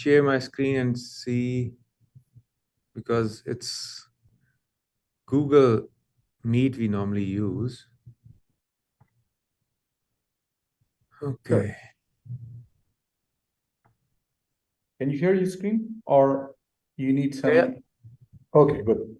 share my screen and see, because it's Google Meet we normally use. Okay. Sure. Can you hear your screen, or you need some? Yeah. Okay, good.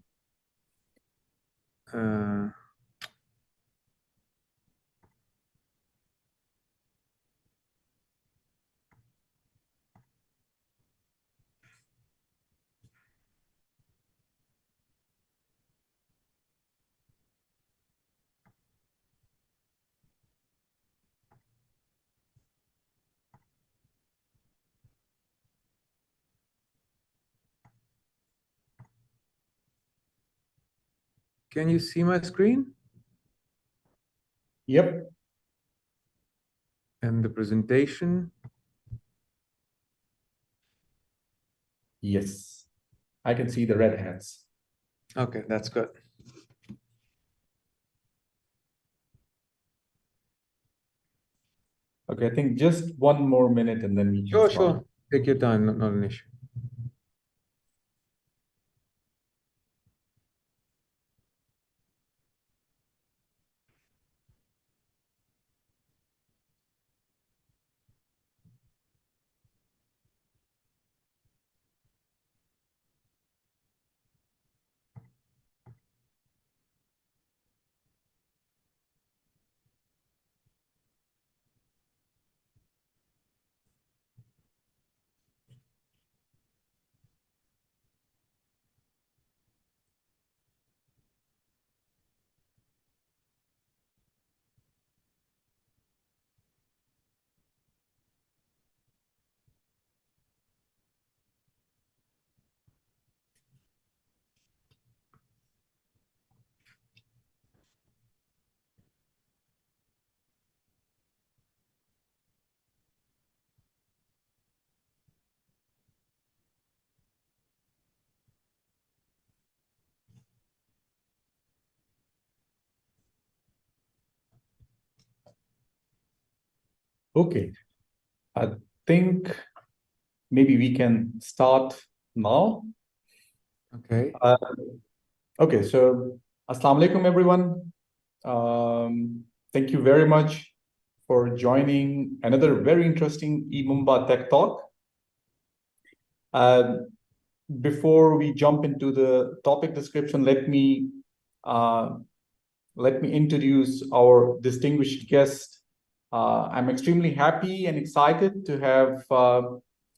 Can you see my screen? Yep. And the presentation? Yes, I can see the red hats. Okay, that's good. Okay, I think just one more minute and then we can start. Sure. Take your time, not an issue. Okay, I think maybe we can start now. Okay. Okay, so Assalamu alaikum, everyone. Thank you very much for joining another very interesting Emumba Tech Talk. Before we jump into the topic description, let me introduce our distinguished guest. I'm extremely happy and excited to have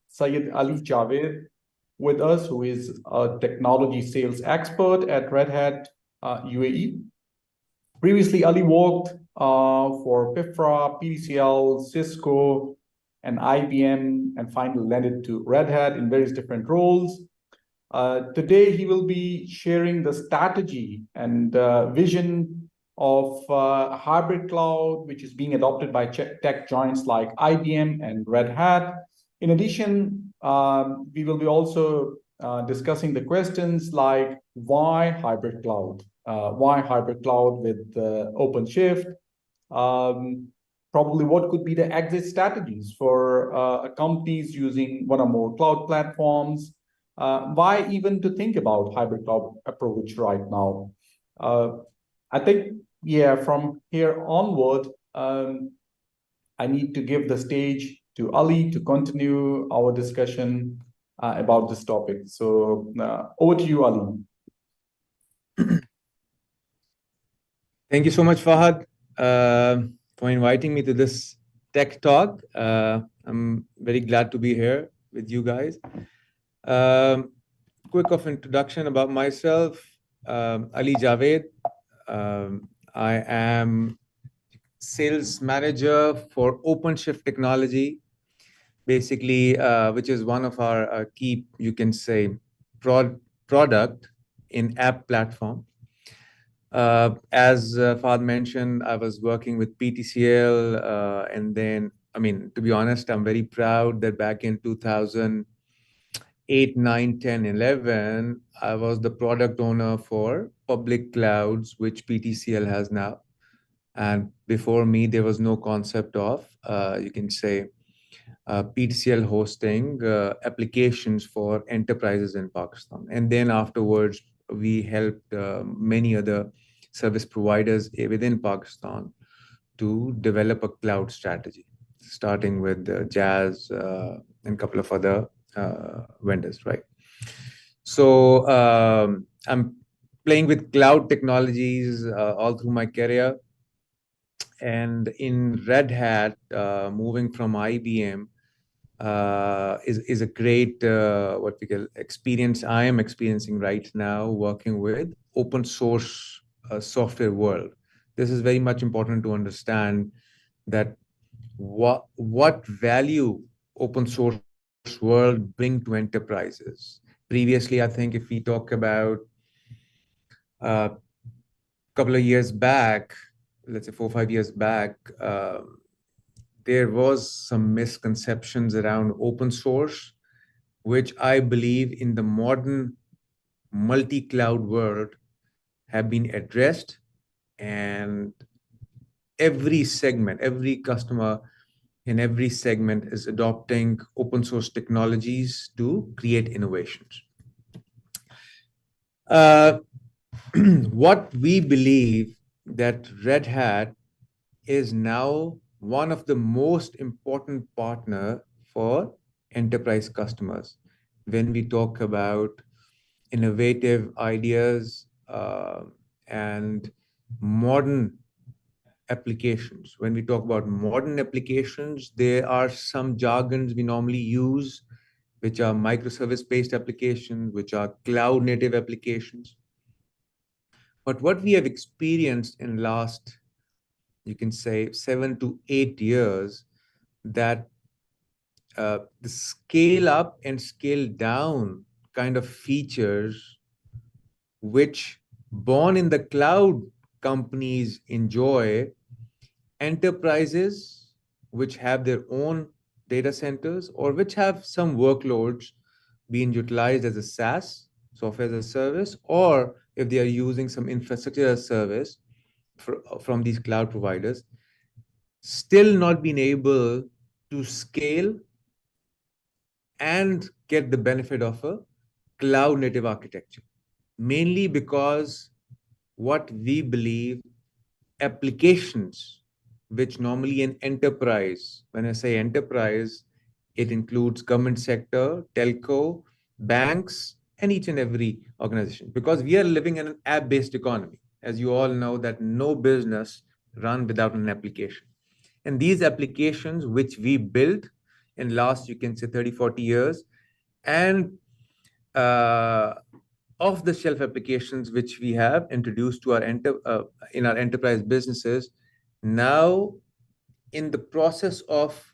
Syed Ali Javed with us, who is a technology sales expert at RedHat UAE. Previously, Ali worked for PIFRA, PDCL, Cisco, and IBM, and finally landed to Red Hat in various different roles. Today, he will be sharing the strategy and vision of hybrid cloud, which is being adopted by tech giants like IBM and Red Hat. In addition, we will be also discussing the questions like why hybrid cloud? Why hybrid cloud with OpenShift? Probably what could be the exit strategies for companies using one or more cloud platforms? Why even to think about hybrid cloud approach right now? I think, yeah, from here onward, I need to give the stage to Ali to continue our discussion about this topic. So over to you, Ali. Thank you so much, Fahad, for inviting me to this tech talk. I'm very glad to be here with you guys. Quick of introduction about myself. Ali Javed. I am sales manager for OpenShift technology, basically, which is one of our key, you can say, product in app platform. As Fahad mentioned, I was working with PTCL, and then, I mean, to be honest, I'm very proud that back in 2008, 9, 10, 11, I was the product owner for public clouds, which PTCL has now. And before me, there was no concept of, you can say, PTCL hosting applications for enterprises in Pakistan. And then afterwards, we helped many other service providers within Pakistan to develop a cloud strategy, starting with Jazz and a couple of other vendors, right? So I'm playing with cloud technologies all through my career. And in Red Hat, moving from IBM is a great what we call experience I am experiencing right now working with open source software world. This is very much important to understand that what value open source world bring to enterprises. Previously, I think if we talk about a couple of years back, let's say 4 or 5 years back, there was some misconceptions around open source, which I believe in the modern multi-cloud world have been addressed, and every segment, every customer in every segment is adopting open source technologies to create innovations. Uh, what we believe that Red Hat is now one of the most important partner for enterprise customers when we talk about innovative ideas and modern applications. When we talk about modern applications, there are some jargons we normally use, which are microservice-based applications, which are cloud-native applications. But what we have experienced in last, you can say, 7 to 8 years, that the scale up and scale down kind of features which born in the cloud companies enjoy, enterprises which have their own data centers or which have some workloads being utilized as a SaaS, software as a service, or if they are using some infrastructure as a service from these cloud providers, still not being able to scale and get the benefit of a cloud native architecture. Mainly because what we believe applications, which normally an enterprise, when I say enterprise, it includes government sector, telco, banks, and each and every organization. Because we are living in an app-based economy. As you all know, that no business run without an application. And these applications, which we built in last, you can say 30, 40 years, and uh, off-the-shelf applications which we have introduced to our in our enterprise businesses, now in the process of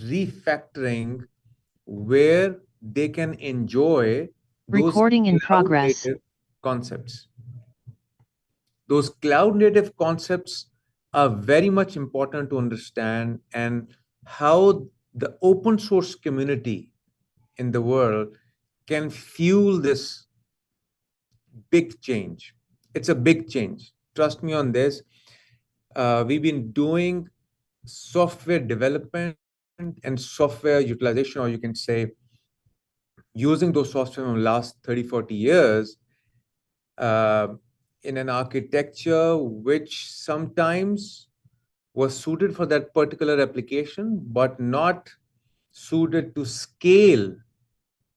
refactoring where they can enjoy those Recording in progress. cloud-native concepts. Those cloud-native concepts are very much important to understand, and how the open source community in the world can fuel this big change. It's a big change. Trust me on this. We've been doing software development and software utilization, or you can say using those software in the last 30, 40 years uh, in an architecture which sometimes was suited for that particular application, but not suited to scale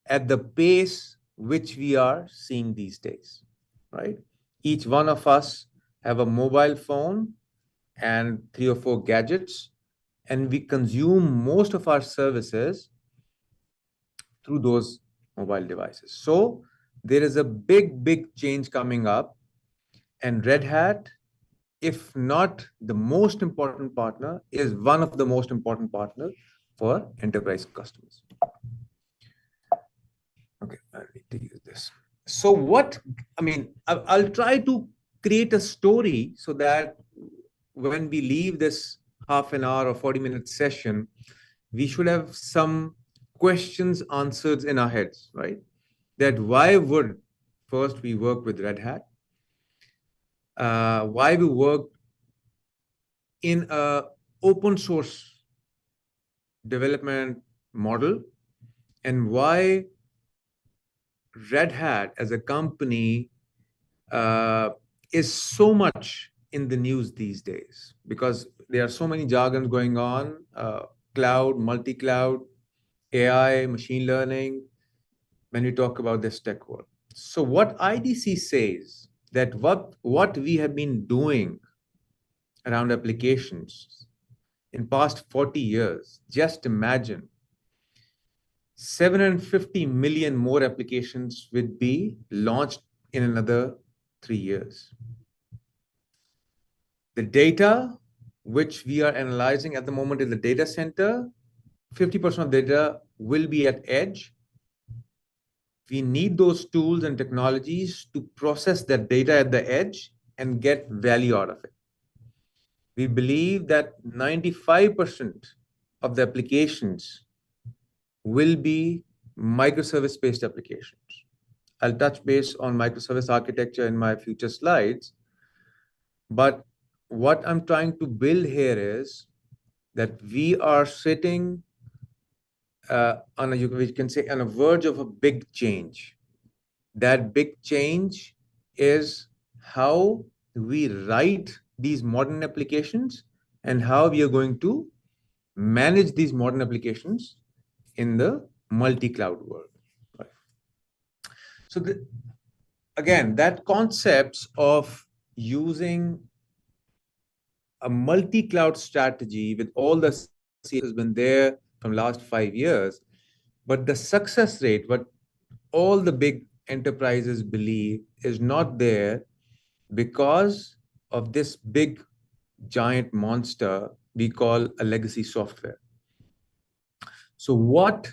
at the pace which we are seeing these days, right? Each one of us have a mobile phone and 3 or 4 gadgets, and we consume most of our services through those mobile devices. So there is a big change coming up, and Red Hat, if not the most important partner, is one of the most important partners for enterprise customers. Okay, I need to use this. So what, I mean, I'll try to create a story so that when we leave this half an hour or 40-minute session, we should have some questions answered in our heads, right? That why would first we work with Red Hat? Why we work in a open source development model and why Red Hat as a company uh, is so much in the news these days because there are so many jargons going on, cloud, multi-cloud, AI, machine learning, when we talk about this tech world. So what IDC says that what we have been doing around applications in past 40 years, just imagine 750 million more applications would be launched in another 3 years. The data which we are analyzing at the moment in the data center, 50% of data will be at edge. We need those tools and technologies to process that data at the edge and get value out of it. We believe that 95% of the applications will be microservice-based applications. I'll touch base on microservice architecture in my future slides, but what I'm trying to build here is that we are sitting on a, we can say, on a verge of a big change. That big change is how we write these modern applications and how we are going to manage these modern applications in the multi-cloud world. Right. So again, that concepts of using a multi-cloud strategy with all the has been there from last 5 years, but the success rate, what all the big enterprises believe is not there because of this big giant monster we call a legacy software. So what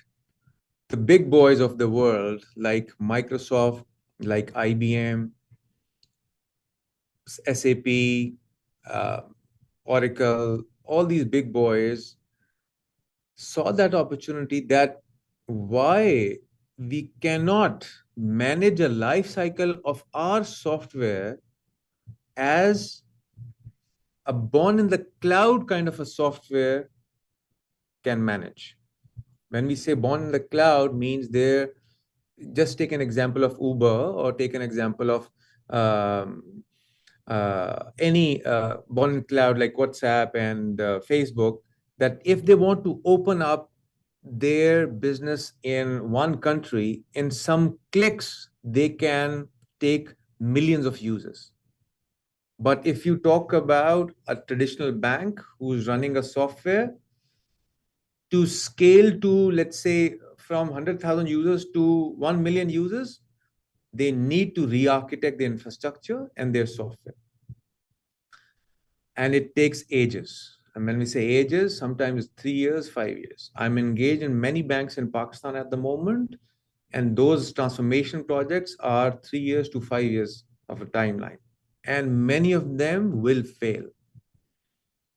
the big boys of the world like Microsoft, like IBM, SAP, uh, Oracle, all these big boys saw that opportunity that why we cannot manage a life cycle of our software as a born in the cloud kind of a software can manage. When we say born in the cloud means there, just take an example of Uber or take an example of any born in cloud like WhatsApp and Facebook, that if they want to open up their business in one country, in some clicks, they can take millions of users. But if you talk about a traditional bank who's running a software, to scale to, let's say, from 100,000 users to 1 million users, they need to re-architect the infrastructure and their software. And it takes ages. And when we say ages, sometimes 3 years, 5 years. I'm engaged in many banks in Pakistan at the moment, and those transformation projects are 3 years to 5 years of a timeline. And many of them will fail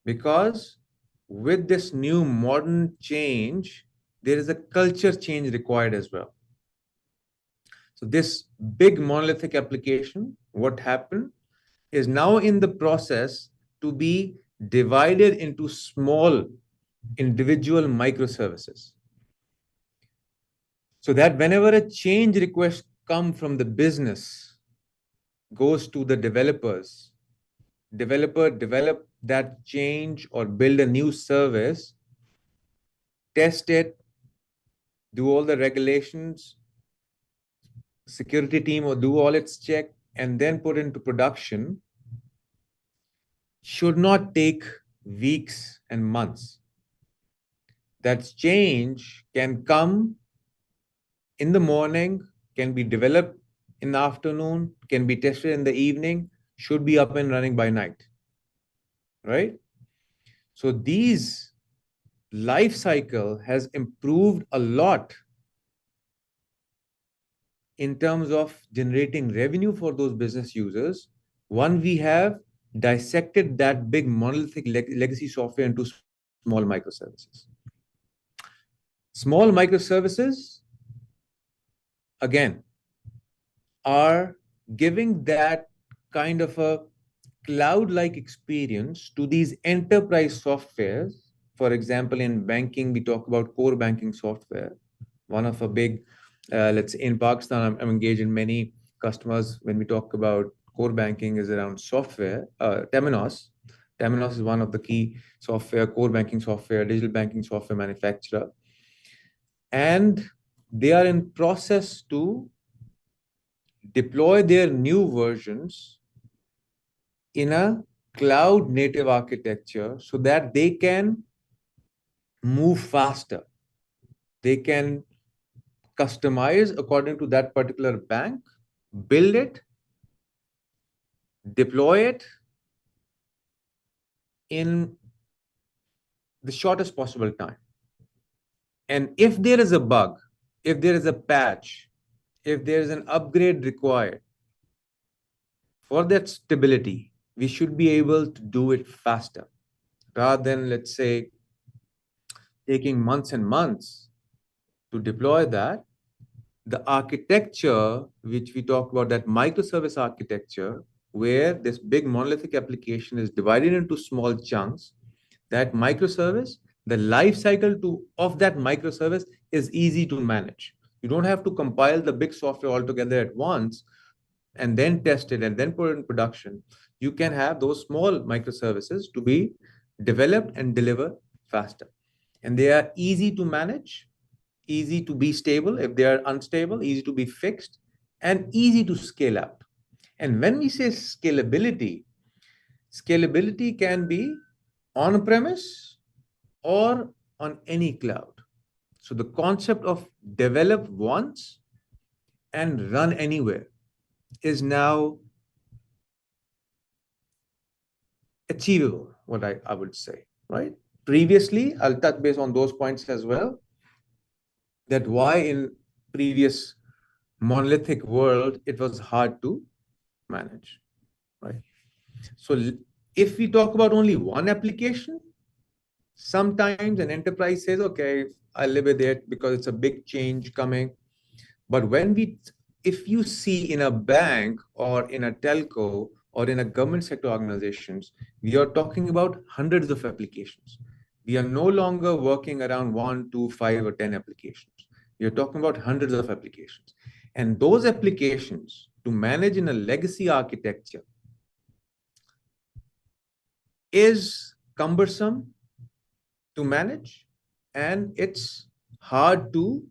because with this new modern change, there is a culture change required as well. So this big monolithic application, what happened, is now in the process to be divided into small individual microservices. So that whenever a change request comes from the business, goes to the developers, developer develop that change or build a new service, test it, do all the regulations, security team or do all its check, and then put into production, should not take weeks and months. That change can come in the morning, can be developed in the afternoon, can be tested in the evening, should be up and running by night, right? So these life cycle has improved a lot in terms of generating revenue for those business users. One, we have dissected that big monolithic legacy software into small microservices. Small microservices, again, are giving that kind of a cloud-like experience to these enterprise softwares For example, in banking, we talk about core banking software. One of a big, let's say in Pakistan, I'm engaged in many customers when we talk about core banking is around software. Temenos. Temenos is one of the key software, core banking software, digital banking software manufacturer. And they are in process to deploy their new versions in a cloud native architecture so that they can move faster. They can customize according to that particular bank, build it, deploy it in the shortest possible time. And if there is a bug, if there is a patch, if there is an upgrade required for that stability, we should be able to do it faster rather than, let's say, taking months and months to deploy that. The architecture, which we talk about, that microservice architecture, where this big monolithic application is divided into small chunks, that microservice, the life cycle of that microservice is easy to manage. You don't have to compile the big software altogether at once and then test it and then put it in production. You can have those small microservices to be developed and deliver faster. And they are easy to manage, easy to be stable if they are unstable, easy to be fixed, and easy to scale out. And when we say scalability, scalability can be on premise or on any cloud. So the concept of develop once and run anywhere is now achievable, what I would say, right? Previously, I'll touch base on those points as well, that why in previous monolithic world, it was hard to manage, right? So if we talk about only one application, sometimes an enterprise says, okay, I'll live with it because it's a big change coming. But if you see in a bank or in a telco or in a government sector organizations, we are talking about hundreds of applications. We are no longer working around 1, 2, 5, or 10 applications. We are talking about hundreds of applications. And those applications to manage in a legacy architecture is cumbersome to manage, and it's hard to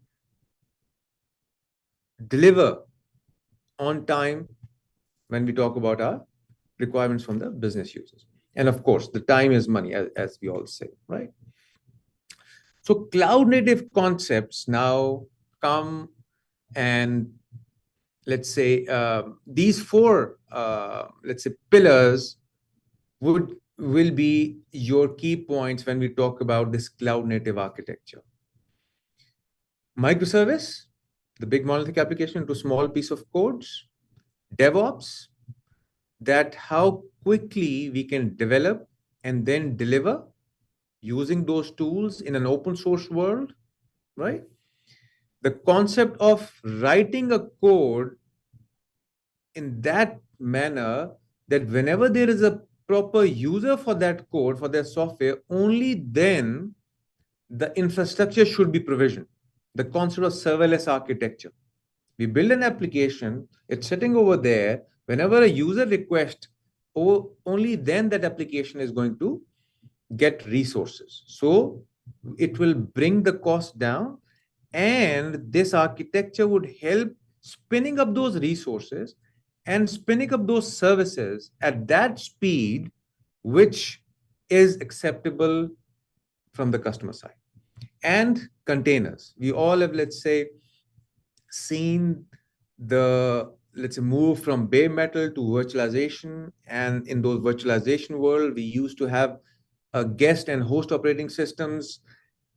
deliver on time when we talk about our requirements from the business users. And of course, the time is money, as we all say, right? So cloud native concepts now come, and let's say these four, let's say, pillars will be your key points when we talk about this cloud native architecture. Microservice, the big monolithic application into small piece of codes. DevOps, that how quickly we can develop and then deliver using those tools in an open source world, right? The concept of writing a code in that manner that whenever there is a proper user for that code, for their software, only then the infrastructure should be provisioned. The concept of serverless architecture. We build an application, it's sitting over there. Whenever a user requests, only then that application is going to get resources. So it will bring the cost down, and this architecture would help spinning up those resources and spinning up those services at that speed which is acceptable from the customer side. And containers, we all have, let's say, seen the, let's say, move from bare metal to virtualization. And in those virtualization world, we used to have a guest and host operating systems,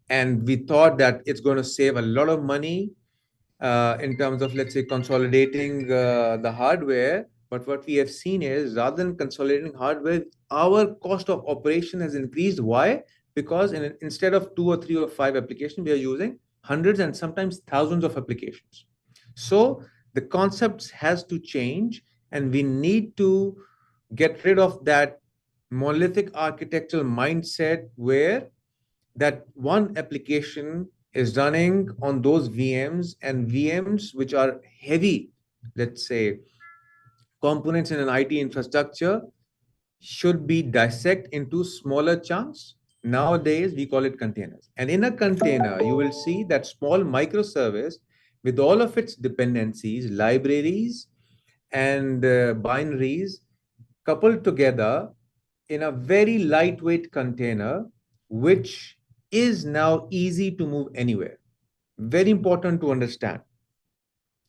and we thought that it's going to save a lot of money in terms of, let's say, consolidating the hardware. But what we have seen is, rather than consolidating hardware, our cost of operation has increased. Why? Because instead of 2 or 3 or 5 applications, we are using hundreds and sometimes thousands of applications. So the concepts has to change, and we need to get rid of that monolithic architectural mindset where that one application is running on those VMs, and VMs which are heavy, let's say, components in an IT infrastructure should be dissect into smaller chunks. Nowadays, we call it containers. And in a container, you will see that small microservice with all of its dependencies, libraries, and binaries coupled together in a very lightweight container, which is now easy to move anywhere. Very important to understand.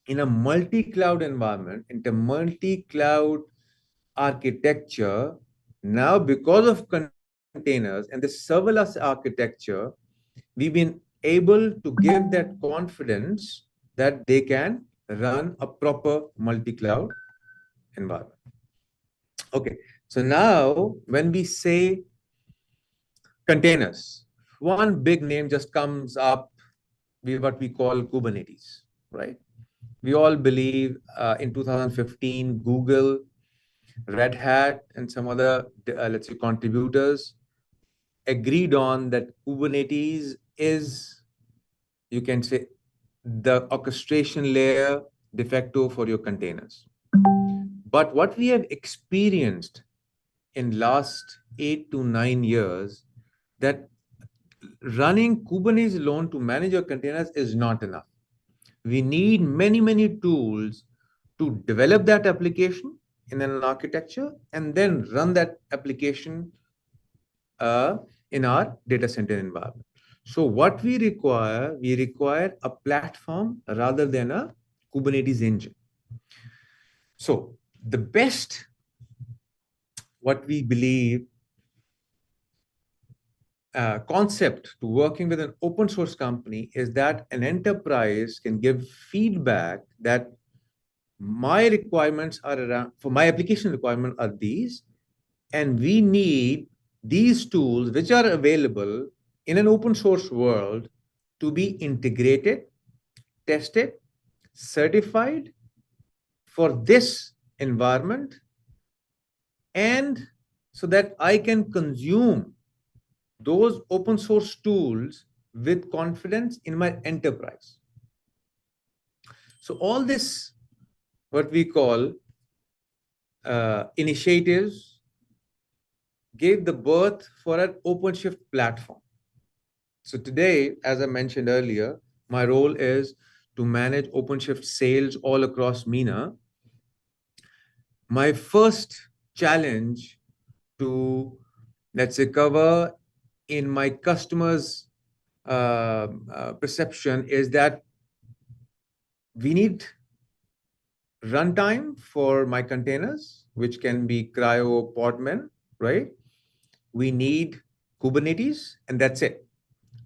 In a multi-cloud environment, in a multi-cloud architecture, now because of containers and the serverless architecture, we've been able to give that confidence that they can run a proper multi-cloud environment. Okay, so now when we say containers, one big name just comes up, what we call Kubernetes, right? We all believe in 2015, Google, Red Hat, and some other, let's say, contributors agreed on that Kubernetes is, you can say, the orchestration layer de facto for your containers. But what we have experienced in last 8 to 9 years, that running Kubernetes alone to manage your containers is not enough. We need many, many tools to develop that application in an architecture and then run that application in our data center environment. So what we require a platform rather than a Kubernetes engine. So the best, what we believe, concept to working with an open source company is that an enterprise can give feedback that my requirements are around, for my application requirement are these, and we need these tools which are available in an open source world to be integrated, tested, certified for this environment, and so that I can consume those open source tools with confidence in my enterprise. So all this, what we call initiatives, gave the birth for an OpenShift platform. So today, as I mentioned earlier, my role is to manage OpenShift sales all across MENA. My first challenge to, let's say, cover in my customers' perception is that we need runtime for my containers, which can be cryo podman, right? We need Kubernetes, and that's it.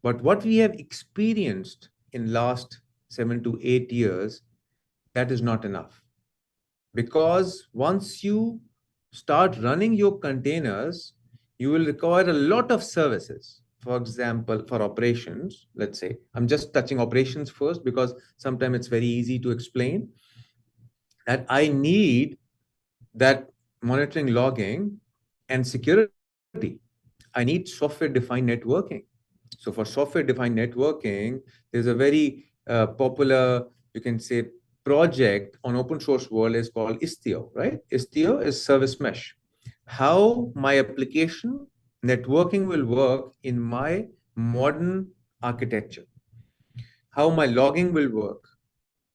But what we have experienced in last 7 to 8 years, that is not enough. Because once you start running your containers, you will require a lot of services. For example, for operations, let's say, I'm just touching operations first because sometimes it's very easy to explain that I need that monitoring, logging, and security. I need software-defined networking. So for software-defined networking, there's a very popular, you can say, project on open source world is called Istio, right? Istio is service mesh. How my application networking will work in my modern architecture. How my logging will work.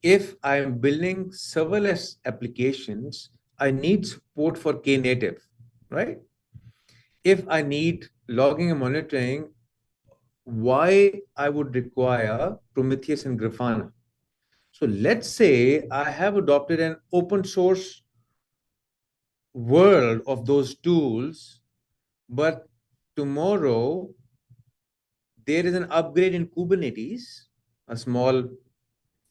If I'm building serverless applications, I need support for Knative, right? If I need logging and monitoring, why I would require Prometheus and Grafana. So let's say I have adopted an open source world of those tools, but tomorrow there is an upgrade in Kubernetes, a small,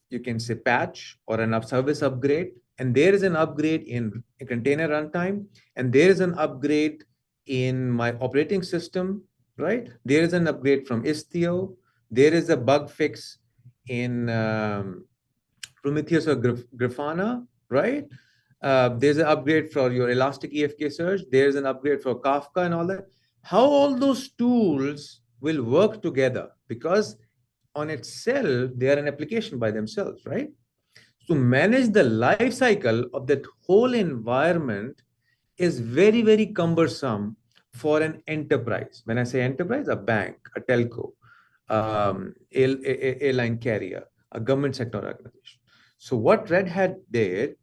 you can say, patch or an service upgrade, and there is an upgrade in a container runtime, and there is an upgrade in my operating system, right? There is an upgrade from Istio. There is a bug fix in Prometheus or Grafana, right? There's an upgrade for your Elastic EFK search. There's an upgrade for Kafka and all that. How all those tools will work together, because on itself, they are an application by themselves, right? To manage the life cycle of that whole environment is very, very cumbersome for an enterprise. When I say enterprise, a bank, a telco, airline carrier, a government sector organization. So what Red Hat did,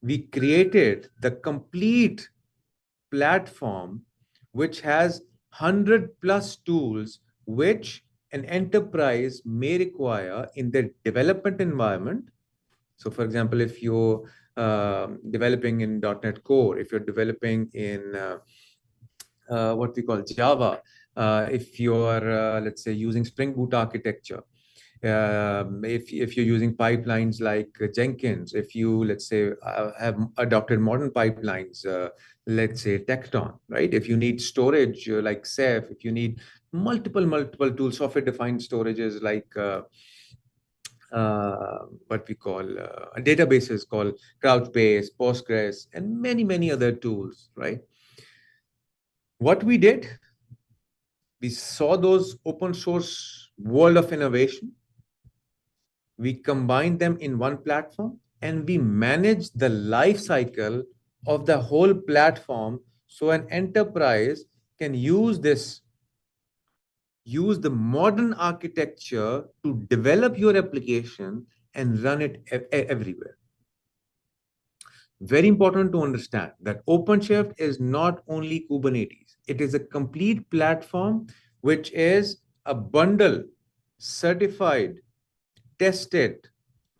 we created the complete platform which has 100 plus tools which an enterprise may require in their development environment. So, for example, if you're developing in .NET Core, if you're developing in what we call Java, if you're, let's say, using Spring Boot architecture, if you're using pipelines like Jenkins, if you, let's say, have adopted modern pipelines, let's say Tecton, right? If you need storage like Ceph, if you need multiple tools, software-defined storages like what we call databases called Couchbase, Postgres, and many other tools, right? What we did, we saw those open source world of innovation. We combined them in one platform, and we manage the life cycle of the whole platform, so an enterprise can use the modern architecture to develop your application and run it everywhere. Very important to understand that OpenShift is not only Kubernetes. It is a complete platform which is a bundle, certified, tested,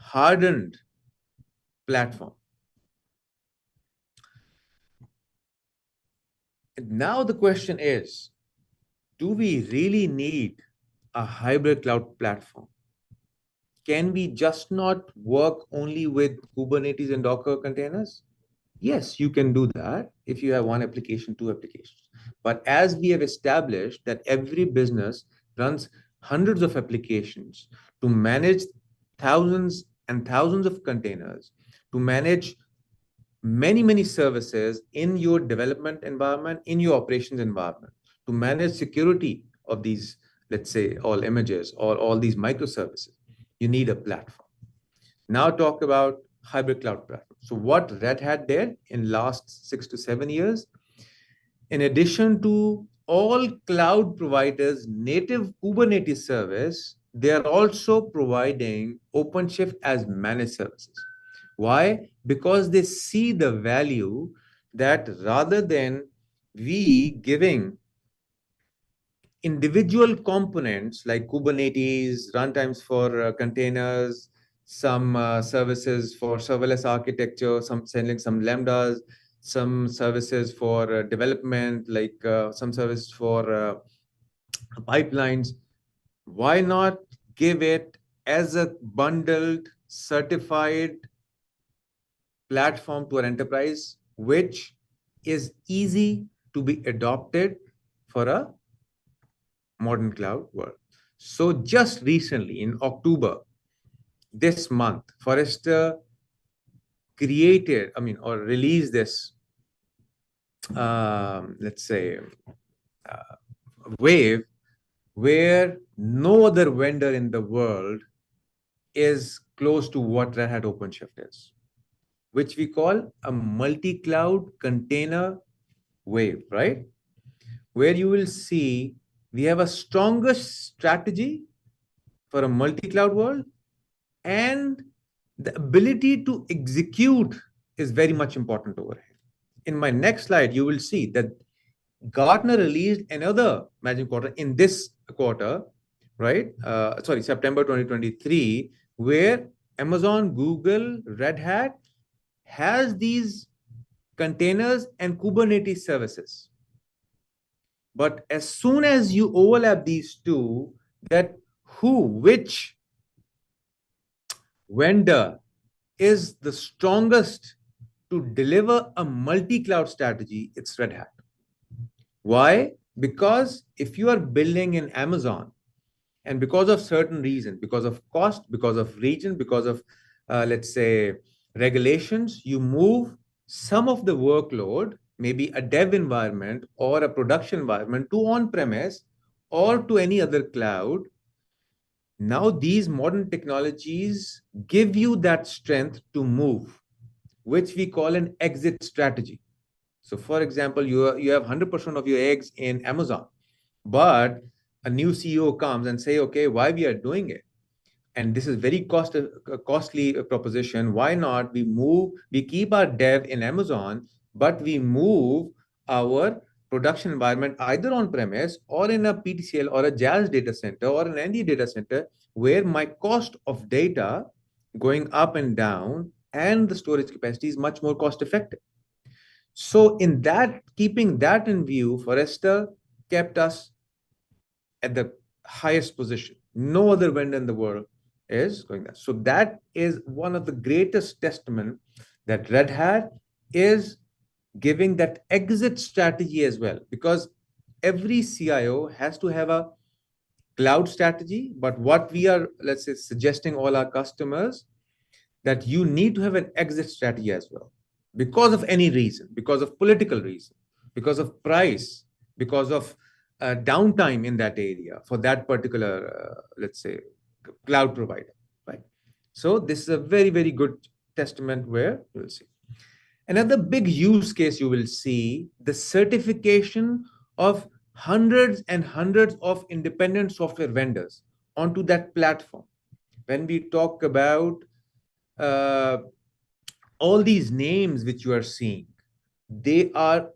hardened platform. And now the question is, do we really need a hybrid cloud platform? Can we just not work only with Kubernetes and Docker containers? Yes, you can do that if you have one application, two applications. But as we have established that every business runs hundreds of applications to manage thousands and thousands of containers, to manage many services in your development environment, in your operations environment, to manage security of these, let's say, all images or all these microservices, you need a platform. Now talk about hybrid cloud platform. So what Red Hat did in last 6 to 7 years, in addition to all cloud providers native Kubernetes service, they are also providing OpenShift as managed services. Why? Because they see the value that rather than we giving individual components like Kubernetes, runtimes for containers, some services for serverless architecture, some sending some lambdas, some services for development, like some service for pipelines. Why not give it as a bundled, certified platform to an enterprise, which is easy to be adopted for a modern cloud world? So just recently in October, this month, Forrester created, or released this, let's say, wave where no other vendor in the world is close to what Red Hat OpenShift is, which we call a multi-cloud container wave, right? Where you will see we have a stronger strategy for a multi-cloud world, and the ability to execute is very much important over here. In my next slide, you will see that Gartner released another Magic Quarter in this quarter, right? September 2023, where Amazon, Google, Red Hat has these containers and Kubernetes services. But as soon as you overlap these two, which vendor is the strongest to deliver a multi-cloud strategy, it's Red Hat. Why? Because if you are building in Amazon, and because of certain reasons, because of cost, because of region, because of, let's say, regulations, you move some of the workload, maybe a dev environment or a production environment, to on-premise or to any other cloud, now these modern technologies give you that strength to move, which we call an exit strategy. So, for example, you have 100% of your eggs in Amazon, but a new CEO comes and say, okay, why we are doing it? And this is very costly proposition. Why not we keep our dev in Amazon, but we move our production environment either on premise or in a PTCL or a JAS data center or an ND data center, where my cost of data going up and down and the storage capacity is much more cost effective. So in that, keeping that in view, Forrester kept us at the highest position. No other vendor in the world is going there. So that is one of the greatest testament that Red Hat is giving that exit strategy as well, because every CIO has to have a cloud strategy. But what we are, let's say, suggesting all our customers, that you need to have an exit strategy as well, because of any reason, because of political reason, because of price, because of downtime in that area for that particular, let's say, cloud provider, right? So this is a very, very good testament where you'll see. Another big use case you will see, the certification of hundreds and hundreds of independent software vendors onto that platform. When we talk about uh, all these names which you are seeing, they are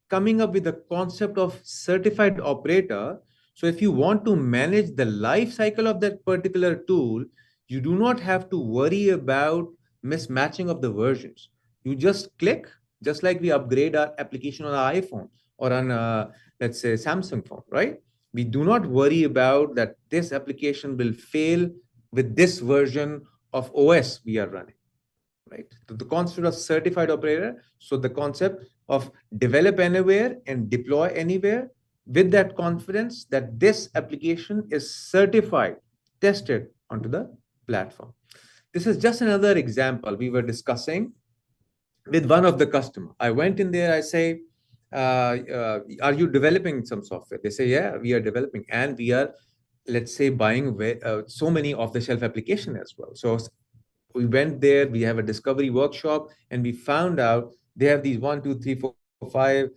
coming up with the concept of certified operator. So if you want to manage the life cycle of that particular tool, you do not have to worry about mismatching of the versions. You just click, just like we upgrade our application on our iPhone or on, let's say, Samsung phone, right? We do not worry about that this application will fail with this version of OS we are running, right? So the concept of certified operator, so the concept of develop anywhere and deploy anywhere with that confidence that this application is certified, tested onto the platform. This is just another example we were discussing with one of the customer. I went in there, I say, are you developing some software? They say, yeah, we are developing, and we are, let's say, buying so many off-the-shelf application as well. So we went there, we have a discovery workshop, and we found out they have these 1, 2, 3, 4, 5,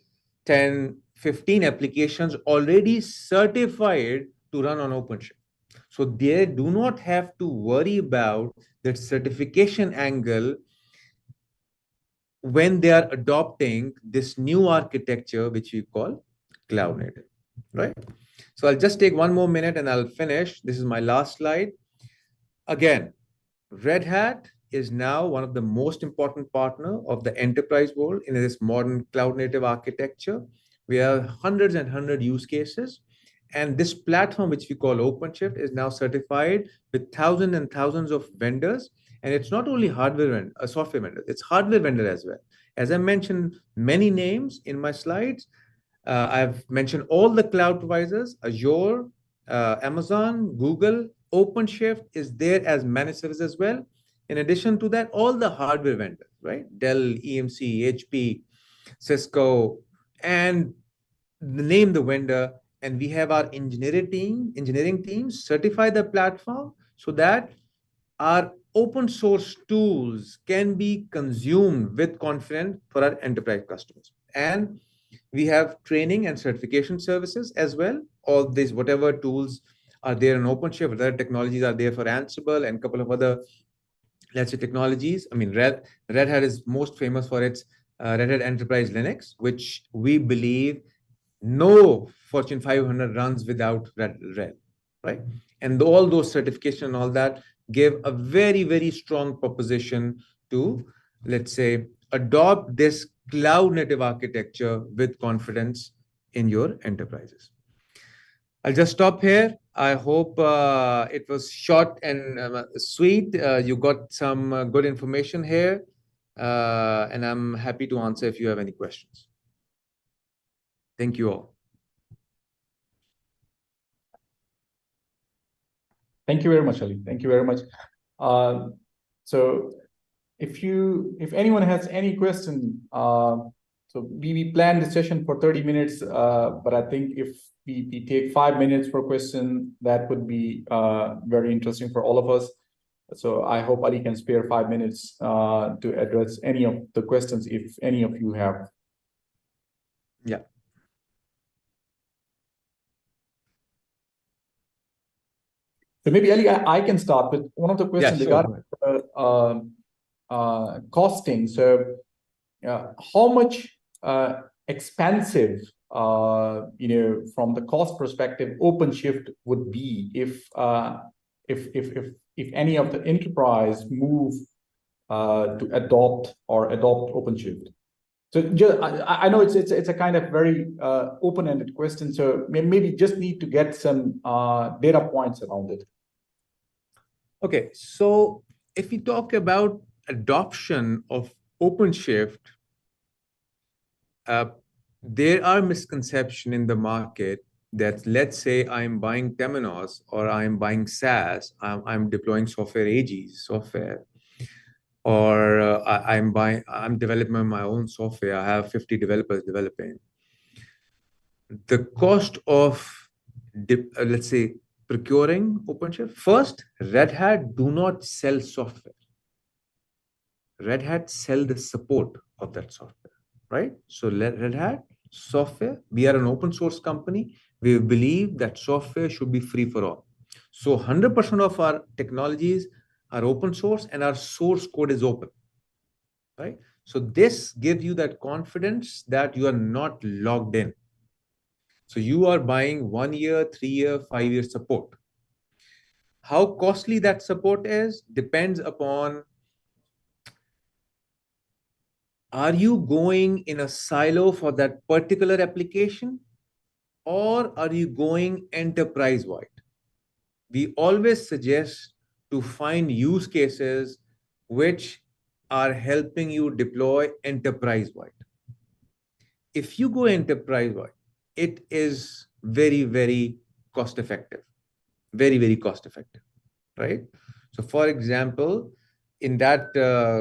10, 15 applications already certified to run on OpenShift. So they do not have to worry about that certification angle when they are adopting this new architecture, which we call cloud native, right? So I'll just take one more minute and I'll finish. This is my last slide. Again, Red Hat is now one of the most important partner of the enterprise world in this modern cloud native architecture. We have hundreds and hundred use cases. And this platform, which we call OpenShift, is now certified with thousands and thousands of vendors. And it's not only hardware and software vendor, it's hardware vendor as well. As I mentioned many names in my slides, I've mentioned all the cloud providers, Azure, Amazon, Google. OpenShift is there as managed service as well. In addition to that, all the hardware vendors, right? Dell, EMC, HP, Cisco, and name the vendor. And we have our engineering team certify the platform so that our open source tools can be consumed with confidence for our enterprise customers. And we have training and certification services as well. All these, whatever tools are there in OpenShift, whatever technologies are there for Ansible and a couple of other, let's say, technologies. I mean, Red Hat is most famous for its Red Hat Enterprise Linux, which we believe no Fortune 500 runs without Red, right? And all those certification and all that give a very, very strong proposition to, let's say, adopt this cloud native architecture with confidence in your enterprises. I'll just stop here. I hope it was short and sweet. You got some good information here, and I'm happy to answer if you have any questions. Thank you all. Thank you very much, Ali. Thank you very much. So if anyone has any question, So we planned the session for 30 minutes, but I think if we take 5 minutes per question, that would be very interesting for all of us. So I hope Ali can spare 5 minutes to address any of the questions if any of you have. Yeah. So maybe Ali, I can start with one of the questions regarding costing. So how much expensive, from the cost perspective, OpenShift would be if any of the enterprise move to adopt OpenShift? So I know it's a kind of very open-ended question. So maybe just need to get some data points around it. Okay, so if we talk about adoption of OpenShift, there are misconceptions in the market that, let's say I'm buying Temenos or I'm buying SaaS, I'm deploying software AGs software, or I'm developing my own software. I have 50 developers developing. The cost of, let's say, procuring OpenShift. First, Red Hat do not sell software. Red Hat sell the support of that software, right? So Red Hat software, we are an open source company. We believe that software should be free for all. So 100% of our technologies are open source and our source code is open, right? So this gives you that confidence that you are not logged in. So you are buying 1 year, 3 year, 5 year support. How costly that support is depends upon, are you going in a silo for that particular application, or are you going enterprise wide? We always suggest to find use cases which are helping you deploy enterprise wide. If you go enterprise wide, it is very, very cost effective, very, very cost effective, right? So for example, in that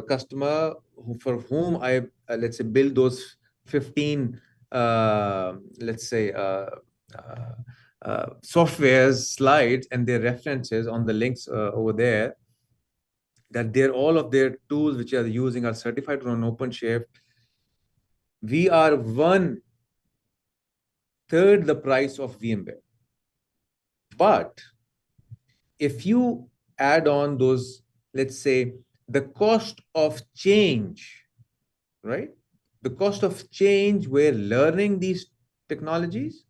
customer for whom I, let's say, build those 15, let's say, softwares slides and their references on the links over there, that they're all of their tools which are using are certified on OpenShift. We are 1/3 the price of VMware. But if you add on those, let's say, the cost of change, right? The cost of change, we're learning these technologies,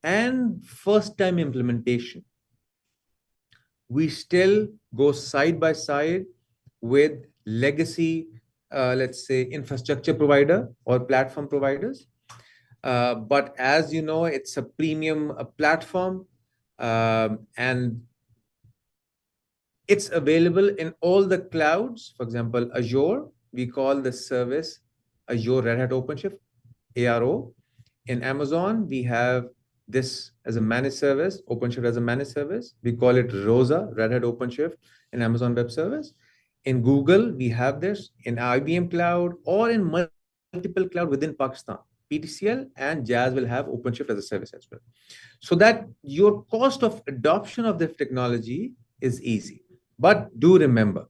and first time implementation, we still go side by side with legacy, let's say, infrastructure provider or platform providers. But as you know, it's a premium platform, and it's available in all the clouds. For example, Azure, we call the service Azure Red Hat OpenShift, ARO. In Amazon, we have this as a managed service, OpenShift as a managed service. We call it ROSA, Red Hat OpenShift, in Amazon Web Service. In Google, we have this in IBM Cloud or in multiple cloud within Pakistan. PTCL and Jazz will have OpenShift as a service as well. So that your cost of adoption of this technology is easy. But do remember,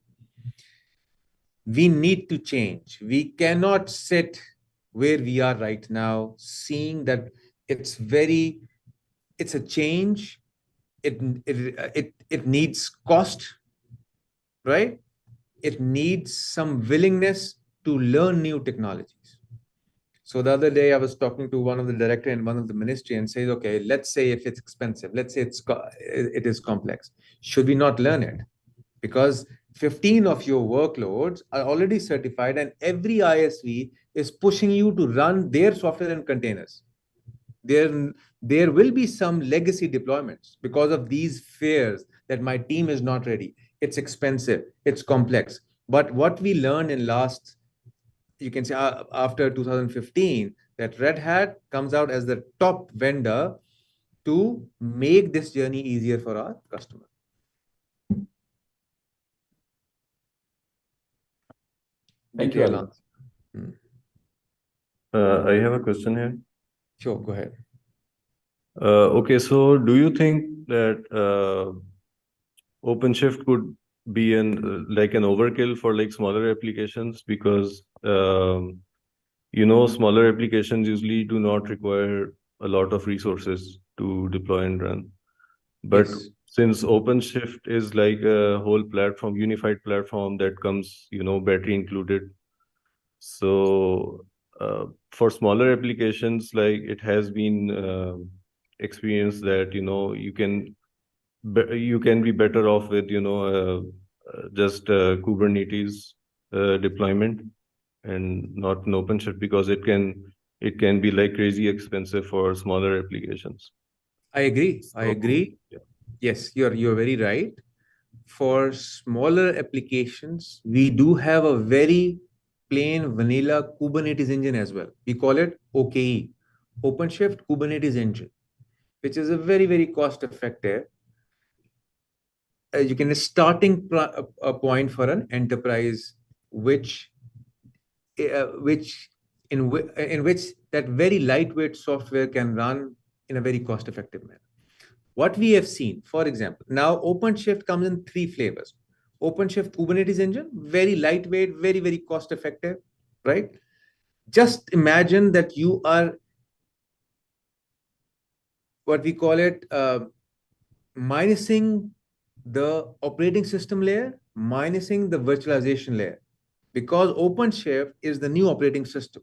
we need to change. We cannot sit where we are right now, seeing that it's a change. It needs cost, right? It needs some willingness to learn new technologies. So the other day I was talking to one of the director in one of the ministry and says, okay, let's say if it's expensive, let's say it is complex, should we not learn it? Because 15 of your workloads are already certified and every ISV is pushing you to run their software in containers. There will be some legacy deployments because of these fears that my team is not ready. It's expensive, it's complex. But what we learned in last, you can say after 2015, that Red Hat comes out as the top vendor to make this journey easier for our customer. Thank you, Alan. I have a question here. Sure, go ahead. Okay, so do you think that OpenShift could be like an overkill for like smaller applications? Because smaller applications usually do not require a lot of resources to deploy and run. But Yes, since OpenShift is like a whole platform, unified platform that comes, battery included. So for smaller applications, like it has been experienced that, you can be better off with, just Kubernetes deployment and not an OpenShift because it can be like crazy expensive for smaller applications. I agree. I So agree. Yes, you're very right. For smaller applications, we do have a very plain vanilla Kubernetes engine as well. We call it OKE, OpenShift Kubernetes Engine, which is a very, very cost effective. You can a starting a point for an enterprise, which which in which that very lightweight software can run in a very cost effective manner. What we have seen, for example, now OpenShift comes in three flavors. OpenShift Kubernetes Engine, very lightweight, very, very cost effective, right? Just imagine that you are what we call it minusing the operating system layer, minusing the virtualization layer, because OpenShift is the new operating system.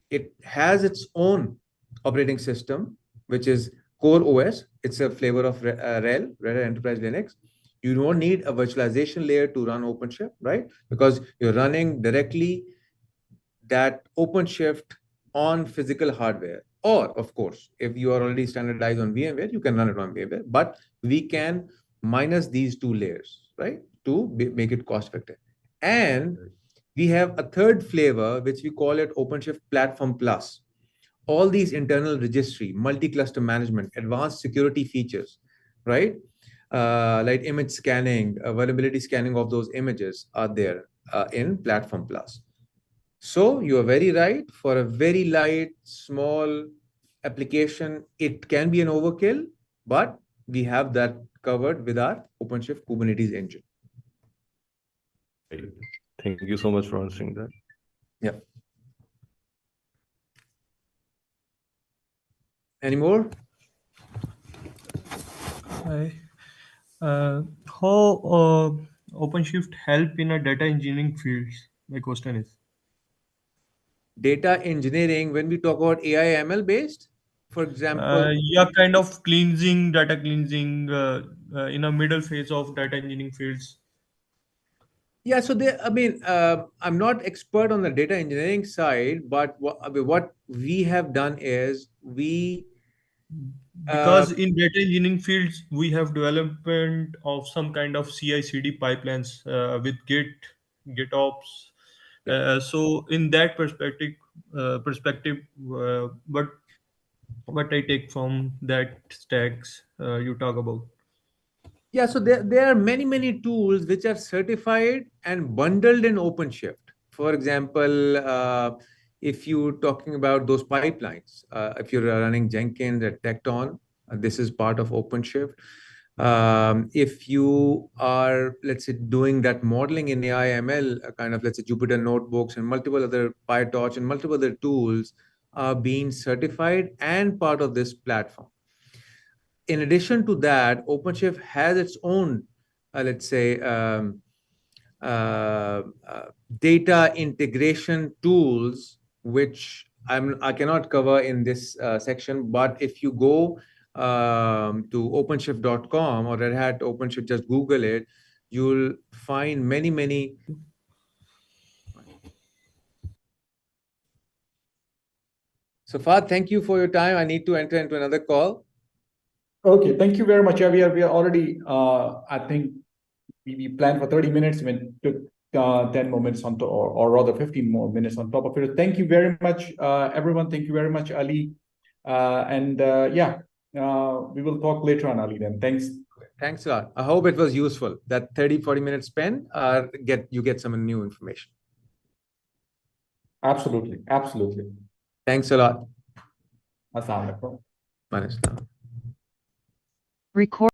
It has its own operating system, which is Core OS. It's a flavor of RHEL, Red Hat Enterprise Linux. You don't need a virtualization layer to run OpenShift, right? Because you're running directly that OpenShift on physical hardware. Or, of course, if you are already standardized on VMware, you can run it on VMware. But we can minus these two layers, right, to make it cost effective. And we have a third flavor, which we call it OpenShift Platform Plus. All these internal registry, multi-cluster management, advanced security features, right? Like image scanning, vulnerability scanning of those images are there in Platform Plus. So you are very right. For a very light, small application, it can be an overkill, but we have that covered with our OpenShift Kubernetes engine. thank you so much for answering that. Yeah. Any more? Hi. How OpenShift help in a data engineering fields? My question is. Data engineering, when we talk about AI ML based, for example, Yeah, kind of cleansing, data cleansing in a middle phase of data engineering fields. yeah, so I mean, I'm not expert on the data engineering side, but what we have done is uh, Because in data engineering fields, we have development of some kind of CI/CD pipelines with GitOps. yeah. So in that perspective, what I take from that stacks you talk about. Yeah, so there are many, many tools which are certified and bundled in OpenShift. For example, if you're talking about those pipelines, if you're running Jenkins or Tekton, this is part of OpenShift. If you are, let's say, doing that modeling in AI ML, kind of, let's say, Jupyter notebooks and multiple other PyTorch and multiple other tools are being certified and part of this platform. In addition to that, OpenShift has its own, let's say, data integration tools, which I cannot cover in this section. But if you go to OpenShift.com or Red Hat OpenShift, just Google it, you'll find many, many. So Fahd, thank you for your time. I need to enter into another call. Okay, thank you very much. Yeah, we are already, I think we planned for 30 minutes, we took 10 more minutes on top, or rather 15 more minutes on top of it. Thank you very much, everyone. Thank you very much, Ali. We will talk later on, Ali, then. Thanks. Thanks a lot. I hope it was useful. That 30-40 minutes spent, you get some new information. Absolutely. Absolutely. Thanks a lot. Assalamu alaikum. Manislam. Record.